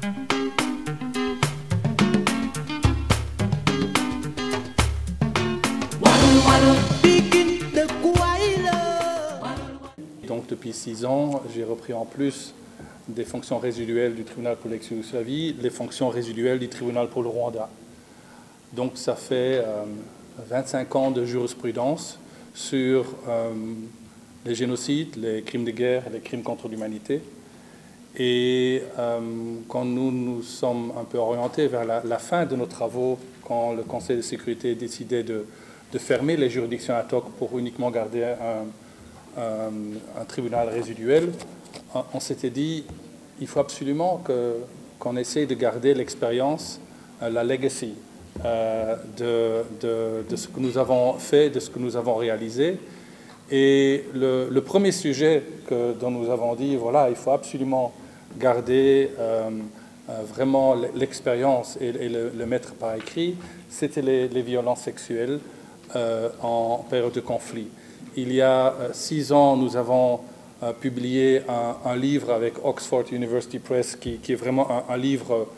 Donc depuis 6 ans, j'ai repris en plus des fonctions résiduelles du tribunal pour l'ex-Yougoslavie, les fonctions résiduelles du tribunal pour le Rwanda. Donc ça fait 25 ans de jurisprudence sur les génocides, les crimes de guerre et les crimes contre l'humanité. Et quand nous nous sommes un peu orientés vers la fin de nos travaux, quand le Conseil de sécurité décidait de fermer les juridictions ad hoc pour uniquement garder un tribunal résiduel, on s'était dit il faut absolument qu'on essaye de garder l'expérience, la legacy de ce que nous avons fait, de ce que nous avons réalisé. Et le premier sujet dont nous avons dit, voilà, il faut absolument garder vraiment l'expérience et le mettre par écrit, c'était les violences sexuelles en période de conflit. Il y a 6 ans, nous avons publié un livre avec Oxford University Press qui est vraiment un livre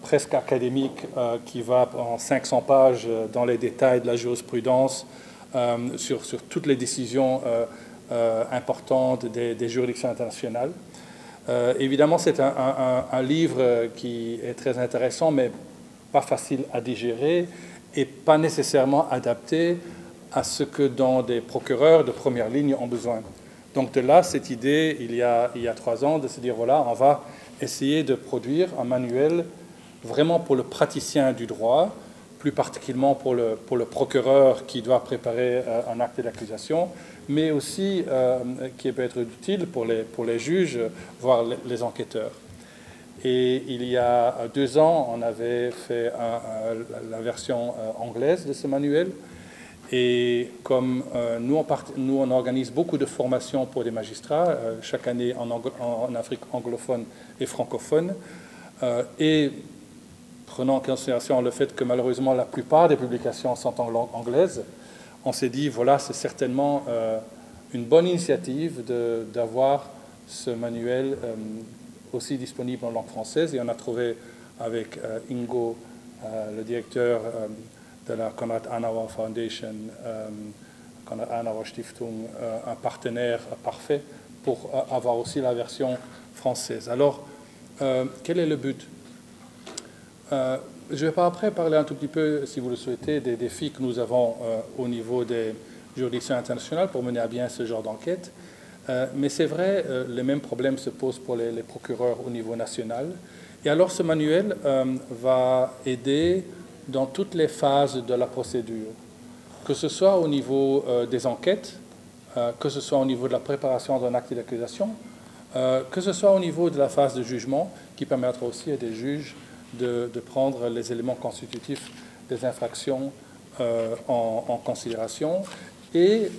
presque académique qui va en 500 pages dans les détails de la jurisprudence sur toutes les décisions importantes des juridictions internationales. Évidemment, c'est un livre qui est très intéressant, mais pas facile à digérer et pas nécessairement adapté à ce que des procureurs de première ligne ont besoin. Donc de là, cette idée, il y a 3 ans, de se dire, voilà, on va essayer de produire un manuel vraiment pour le praticien du droit, plus particulièrement pour le procureur qui doit préparer un acte d'accusation, mais aussi qui peut être utile pour les juges, voire les enquêteurs. Et il y a 2 ans, on avait fait la version anglaise de ce manuel. Et comme nous, on organise beaucoup de formations pour des magistrats, chaque année en Afrique anglophone et francophone, et prenant en considération le fait que malheureusement la plupart des publications sont en langue anglaise, on s'est dit, voilà, c'est certainement une bonne initiative d'avoir ce manuel aussi disponible en langue française. Et on a trouvé avec Ingo, le directeur de la Konrad-Adenauer Foundation, Konrad-Adenauer Stiftung, un partenaire parfait pour avoir aussi la version française. Alors, quel est le but? Je vais pas après parler un tout petit peu, si vous le souhaitez, des défis que nous avons au niveau des juridictions internationales pour mener à bien ce genre d'enquête. Mais c'est vrai, les mêmes problèmes se posent pour les procureurs au niveau national. Et alors, ce manuel va aider dans toutes les phases de la procédure, que ce soit au niveau des enquêtes, que ce soit au niveau de la préparation d'un acte d'accusation, que ce soit au niveau de la phase de jugement, qui permettra aussi à des juges de prendre les éléments constitutifs des infractions en considération. Et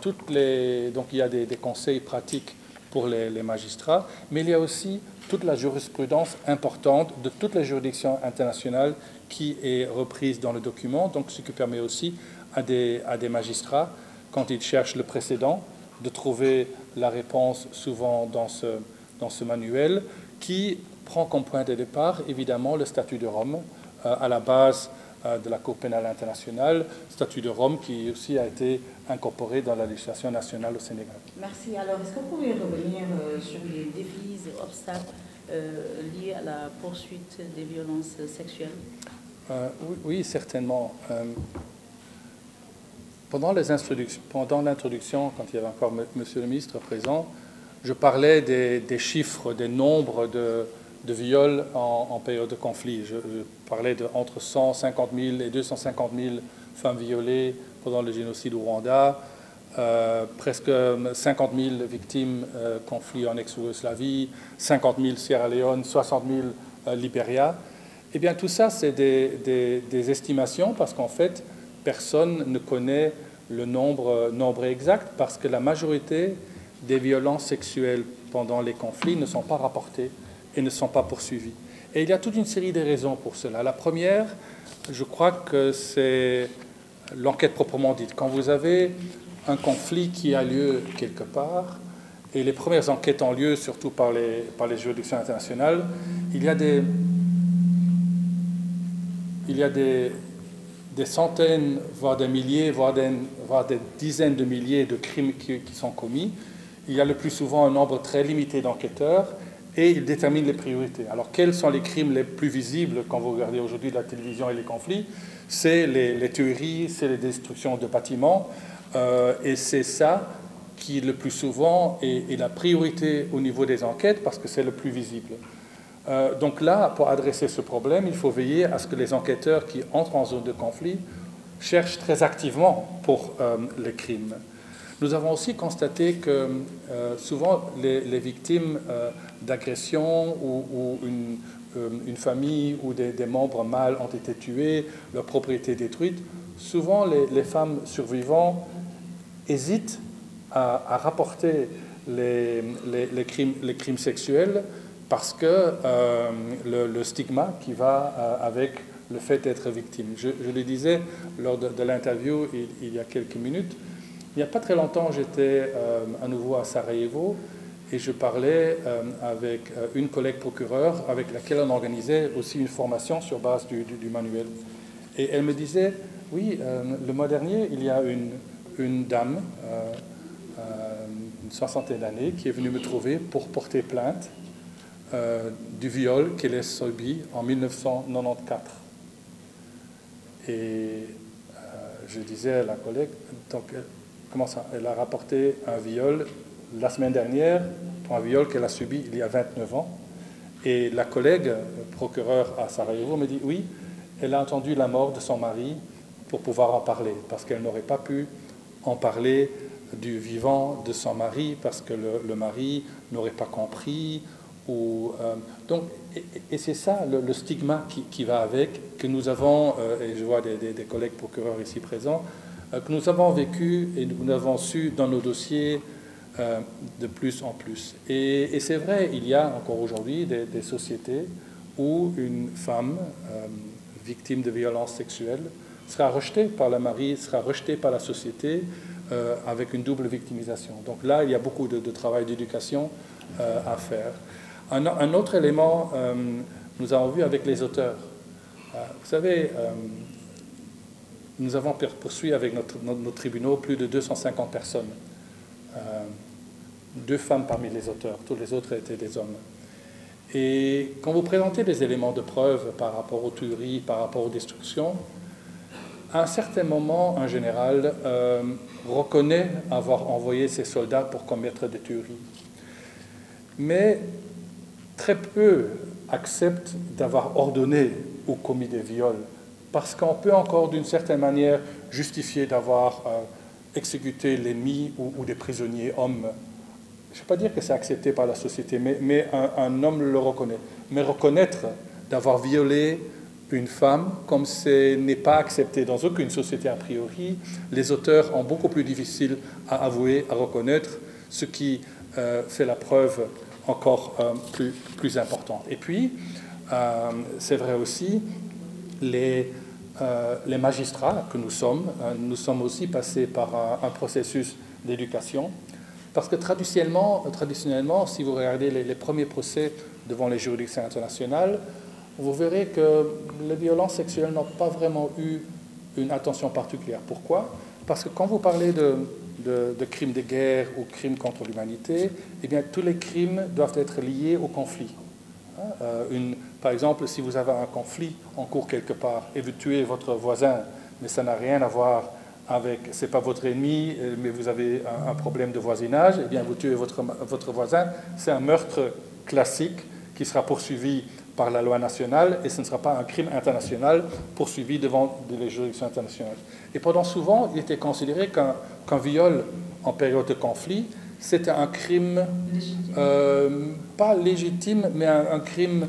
donc il y a des conseils pratiques pour les magistrats, mais il y a aussi toute la jurisprudence importante de toutes les juridictions internationales qui est reprise dans le document, donc ce qui permet aussi à des magistrats, quand ils cherchent le précédent, de trouver la réponse souvent dans ce manuel, qui prend comme point de départ, évidemment, le statut de Rome, à la base de la Cour pénale internationale, statut de Rome qui aussi a été incorporé dans la législation nationale au Sénégal. Merci. Alors, est-ce que vous pouvez revenir sur les défis et obstacles liés à la poursuite des violences sexuelles? Oui, certainement. Pendant l'introduction, quand il y avait encore Monsieur le ministre présent, je parlais des chiffres, des nombres de viols en période de conflit. Je parlais entre 150 000 et 250 000 femmes violées pendant le génocide au Rwanda, presque 50 000 victimes conflits en ex-Yougoslavie, 50 000 Sierra Leone, 60 000 Libéria. Eh bien, tout ça, c'est des estimations parce qu'en fait, personne ne connaît le nombre exact parce que la majorité des violences sexuelles pendant les conflits ne sont pas rapportées et ne sont pas poursuivies. Et il y a toute une série de raisons pour cela. La première, je crois que c'est l'enquête proprement dite. Quand vous avez un conflit qui a lieu quelque part, et les premières enquêtes ont lieu surtout par les juridictions internationales, il y a des centaines, voire des milliers, voire des dizaines de milliers de crimes qui sont commis. Il y a le plus souvent un nombre très limité d'enquêteurs et ils déterminent les priorités. Alors, quels sont les crimes les plus visibles quand vous regardez aujourd'hui la télévision et les conflits? C'est les tueries, c'est les destructions de bâtiments, et c'est ça qui, le plus souvent, est la priorité au niveau des enquêtes parce que c'est le plus visible. Donc là, pour adresser ce problème, il faut veiller à ce que les enquêteurs qui entrent en zone de conflit cherchent très activement pour les crimes. Nous avons aussi constaté que souvent les victimes d'agressions ou une famille où des membres mâles ont été tués, leur propriété détruite, souvent les femmes survivantes hésitent à rapporter les crimes sexuels parce que le stigma qui va avec le fait d'être victime. Je le disais lors de l'interview il y a quelques minutes. Il n'y a pas très longtemps, j'étais à nouveau à Sarajevo et je parlais avec une collègue procureure avec laquelle on organisait aussi une formation sur base du manuel. Et elle me disait, oui, le mois dernier, il y a une dame, une soixantaine d'années, qui est venue me trouver pour porter plainte du viol qu'elle a subi en 1994. Et je disais à la collègue, donc, comment ça? Elle a rapporté un viol la semaine dernière pour un viol qu'elle a subi il y a 29 ans. Et la collègue procureure à Sarajevo me dit, oui, elle a entendu la mort de son mari pour pouvoir en parler, parce qu'elle n'aurait pas pu en parler du vivant de son mari, parce que le mari n'aurait pas compris. Donc, et c'est ça le stigma qui va avec, que nous avons, et je vois des collègues procureurs ici présents, que nous avons vécu et nous avons su dans nos dossiers de plus en plus. Et c'est vrai, il y a encore aujourd'hui des sociétés où une femme victime de violences sexuelles sera rejetée par le mari, sera rejetée par la société avec une double victimisation. Donc là, il y a beaucoup de travail d'éducation à faire. Un autre élément, nous avons vu avec les auteurs. Vous savez, nous avons poursuivi avec nos tribunaux plus de 250 personnes. 2 femmes parmi les auteurs, tous les autres étaient des hommes. Et quand vous présentez des éléments de preuve par rapport aux tueries, par rapport aux destructions, à un certain moment, un général reconnaît avoir envoyé ses soldats pour commettre des tueries. Mais très peu acceptent d'avoir ordonné ou commis des viols, parce qu'on peut encore d'une certaine manière justifier d'avoir exécuté l'ennemi ou des prisonniers hommes. Je ne vais pas dire que c'est accepté par la société, mais un homme le reconnaît. Mais reconnaître d'avoir violé une femme, comme ce n'est pas accepté dans aucune société a priori, les auteurs ont beaucoup plus difficile à avouer, à reconnaître, ce qui fait la preuve encore plus importante. Et puis, c'est vrai aussi, les magistrats que nous sommes aussi passés par un processus d'éducation, parce que traditionnellement, si vous regardez les premiers procès devant les juridictions internationales, vous verrez que les violences sexuelles n'ont pas vraiment eu une attention particulière. Pourquoi? Parce que quand vous parlez de crimes de guerre ou crimes contre l'humanité, eh bien, tous les crimes doivent être liés au conflit. Par exemple, si vous avez un conflit en cours quelque part et vous tuez votre voisin, mais ça n'a rien à voir avec, c'est pas votre ennemi, mais vous avez un problème de voisinage, eh bien, vous tuez votre voisin, c'est un meurtre classique qui sera poursuivi par la loi nationale et ce ne sera pas un crime international poursuivi devant les juridictions internationales. Et pendant souvent, il était considéré qu'un viol en période de conflit, c'était un crime pas légitime, mais un crime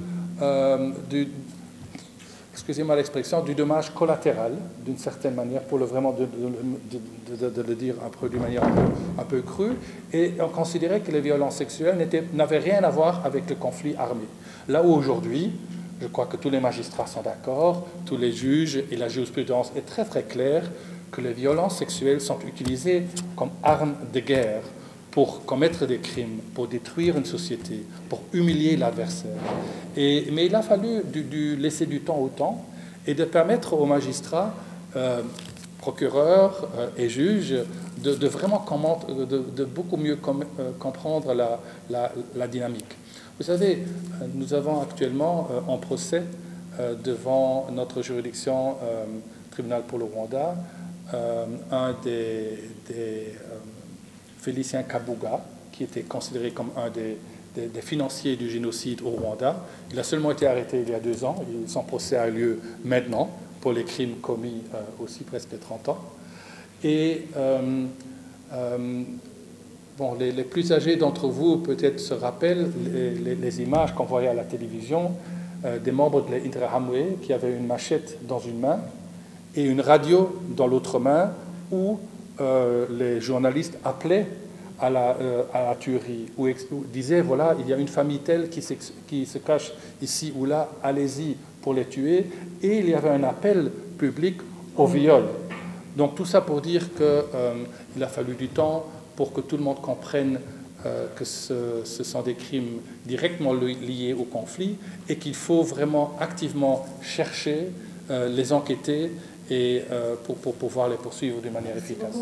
excusez-moi l'expression, du dommage collatéral, d'une certaine manière, pour vraiment de le dire d'une manière un peu crue, et on considérait que les violences sexuelles n'avaient rien à voir avec le conflit armé. Là où aujourd'hui, je crois que tous les magistrats sont d'accord, tous les juges et la jurisprudence est très très claire que les violences sexuelles sont utilisées comme armes de guerre pour commettre des crimes, pour détruire une société, pour humilier l'adversaire. Mais il a fallu laisser du temps au temps et de permettre aux magistrats, procureurs et juges de vraiment de beaucoup mieux comprendre la dynamique. Vous savez, nous avons actuellement en procès devant notre juridiction tribunal pour le Rwanda un des Félicien Kabuga, qui était considéré comme un des financiers du génocide au Rwanda. Il a seulement été arrêté il y a 2 ans. Son procès a lieu maintenant pour les crimes commis aussi presque 30 ans. Et bon, les plus âgés d'entre vous peut-être se rappellent les images qu'on voyait à la télévision des membres de l'Interahamwe qui avaient une machette dans une main et une radio dans l'autre main où les journalistes appelaient à la tuerie, où disaient, voilà, il y a une famille telle qui se cache ici ou là, allez-y pour les tuer. Et il y avait un appel public au viol. Donc tout ça pour dire qu'il a fallu du temps pour que tout le monde comprenne que ce sont des crimes directement liés au conflit et qu'il faut vraiment activement chercher, les enquêter et pour pouvoir les poursuivre de manière efficace.